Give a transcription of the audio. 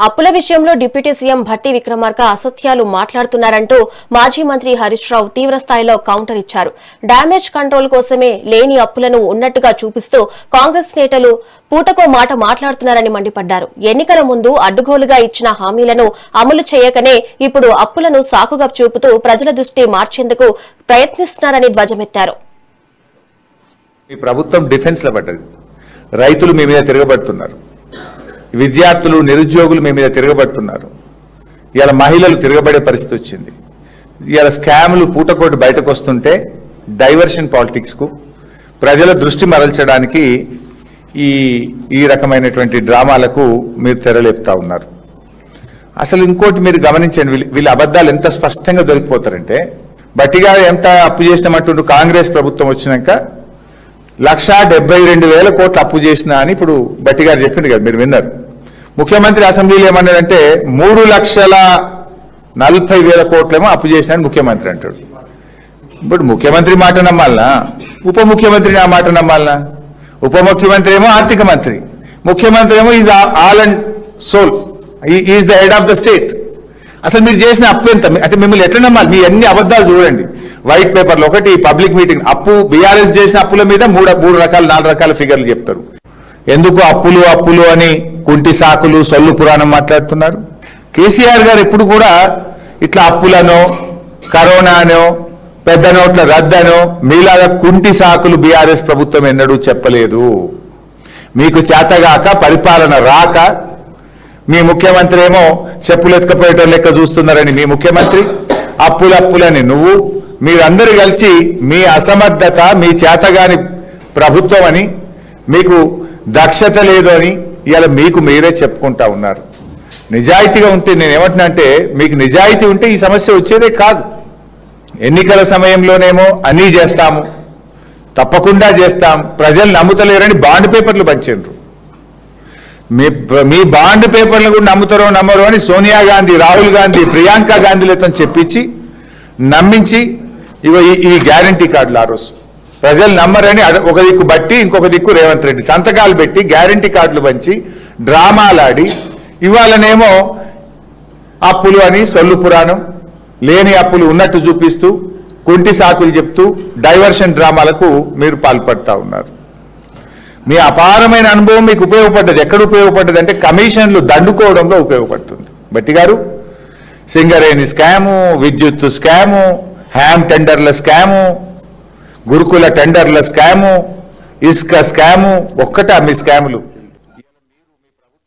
అప్పుల విషయంలో deputy CM Bhatti Vikramarka అసత్యాలు మాట్లాడుతున్నారంటూ మాజీ మంత్రి హరీష్ రావు తీవ్రస్థాయిలో కౌంటర్ ఇచ్చారు. డ్యామేజ్ కంట్రోల్ కోసమే లేని అప్పులను ఉన్నట్టుగా చూపిస్తూ కాంగ్రెస్ నేతలు పూటకో మాట మాట్లాడుతున్నారని మండిపడ్డారు. ఎన్నికల ముందు అడ్డుగోలుగా ఇచ్చిన హామీలను అమలు చేయకనే ఇప్పుడు అప్పులను సాకుగా చూపుతూ ప్రజల దృష్టి మార్చేందుకు ప్రయత్నిస్తున్నారని ధ్వజమెత్తారు. ఈ ప్రభుత్వం డిఫెన్స్ లో పడ్డది. రైతులు మీ మీద తిరగబడుతున్నారు, విద్యార్థులు నిరుద్యోగులు మీ మీద తిరగబడుతున్నారు, ఇవాళ మహిళలు తిరగబడే పరిస్థితి వచ్చింది. ఇవాళ స్కామ్లు పూటకోటి బయటకు వస్తుంటే డైవర్షన్ పాలిటిక్స్ కు ప్రజల దృష్టి మరల్చడానికి ఈ రకమైనటువంటి డ్రామాలకు మీరు తెరలేపుతా ఉన్నారు. అసలు ఇంకోటి మీరు గమనించండి, వీళ్ళ అబద్ధాలు ఎంత స్పష్టంగా దొరికిపోతారంటే, బట్టిగా ఎంత అప్పు చేసినామంటుండ్రు కాంగ్రెస్ ప్రభుత్వం వచ్చినాక 1,72,000 కోట్లు అప్పు చేసిన అని ఇప్పుడు బట్టి గారు చెప్పింది కదా, మీరు విన్నారు. ముఖ్యమంత్రి అసెంబ్లీలో ఏమన్నాడంటే 3,40,000 కోట్లేమో అప్పు చేసిన అని ముఖ్యమంత్రి అంటాడు. ఇప్పుడు ముఖ్యమంత్రి మాట నమ్మాలనా, ఉప ముఖ్యమంత్రి నా మాట నమ్మాలనా? ఉప ముఖ్యమంత్రి ఏమో ఆర్థిక మంత్రి, ముఖ్యమంత్రి ఏమో is all and soul, is the head of the state. అసలు మీరు చేసిన అప్పు ఎంత అంటే మిమ్మల్ని ఎట్లా నమ్మాలి? మీ అన్ని అబద్ధాలు చూడండి. వైట్ పేపర్లు ఒకటి, పబ్లిక్ మీటింగ్, అప్పు బీఆర్ఎస్ చేసిన అప్పుల మీద 4 రకాల ఫిగర్లు చెప్తారు. ఎందుకు అప్పులు అని కుంటి సాకులు సొల్లు పురాణం మాట్లాడుతున్నారు? కేసీఆర్ గారు ఎప్పుడు కూడా ఇట్లా అప్పులనో కరోనానో పెద్ద నోట్ల రద్దనో మీలాగా కుంటి సాకులు బీఆర్ఎస్ ప్రభుత్వం ఎన్నడూ చెప్పలేదు. మీకు చేతగాక పరిపాలన రాక మీ ముఖ్యమంత్రి ఏమో చెప్పులు ఎత్తుకపోయేటో లెక్క చూస్తున్నారని మీ ముఖ్యమంత్రి, అప్పులని నువ్వు, మీరందరూ కలిసి మీ అసమర్థత, మీ చేతగాని ప్రభుత్వం అని, మీకు దక్షత లేదు అని ఇవాళ మీకు మీరే చెప్పుకుంటా ఉన్నారు. నిజాయితీగా ఉంటే నేనేమంటున్నా అంటే, మీకు నిజాయితీ ఉంటే ఈ సమస్య వచ్చేదే కాదు. ఎన్నికల సమయంలోనేమో అన్నీ చేస్తాము, తప్పకుండా చేస్తాం, ప్రజలు నమ్ముతలేరని బాండ్ పేపర్లు పంచారు. మీ బాండ్ పేపర్లు కూడా నమ్ముతారో నమ్మరో అని సోనియా గాంధీ, రాహుల్ గాంధీ, ప్రియాంక గాంధీలతో చెప్పించి నమ్మించి ఇవి గ్యారంటీ కార్డులు ఆ రోజు ప్రజలు నమ్మరని ఒక దిక్కు బట్టి ఇంకొక దిక్కు రేవంత్ రెడ్డి సంతకాలు పెట్టి గ్యారంటీ కార్డులు పంచి డ్రామాలాడి ఇవాళనేమో అప్పులు అని సొల్లు పురాణం, లేని అప్పులు ఉన్నట్టు చూపిస్తూ కుంటి సాకులు చెప్తూ డైవర్షన్ డ్రామాలకు మీరు పాల్పడతా ఉన్నారు. మీ అపారమైన అనుభవం మీకు ఉపయోగపడ్డది. ఎక్కడ ఉపయోగపడ్డది అంటే కమిషన్లు దండుకోవడంలో ఉపయోగపడుతుంది. బట్టి గారు సింగరేణి స్కాము, విద్యుత్ స్కాము, హ్యామ్ టెండర్ల స్కాము, గురుకుల టెండర్ల స్కాము, ఇసుక స్కాము, ఒక్కటా మీ స్కాములు?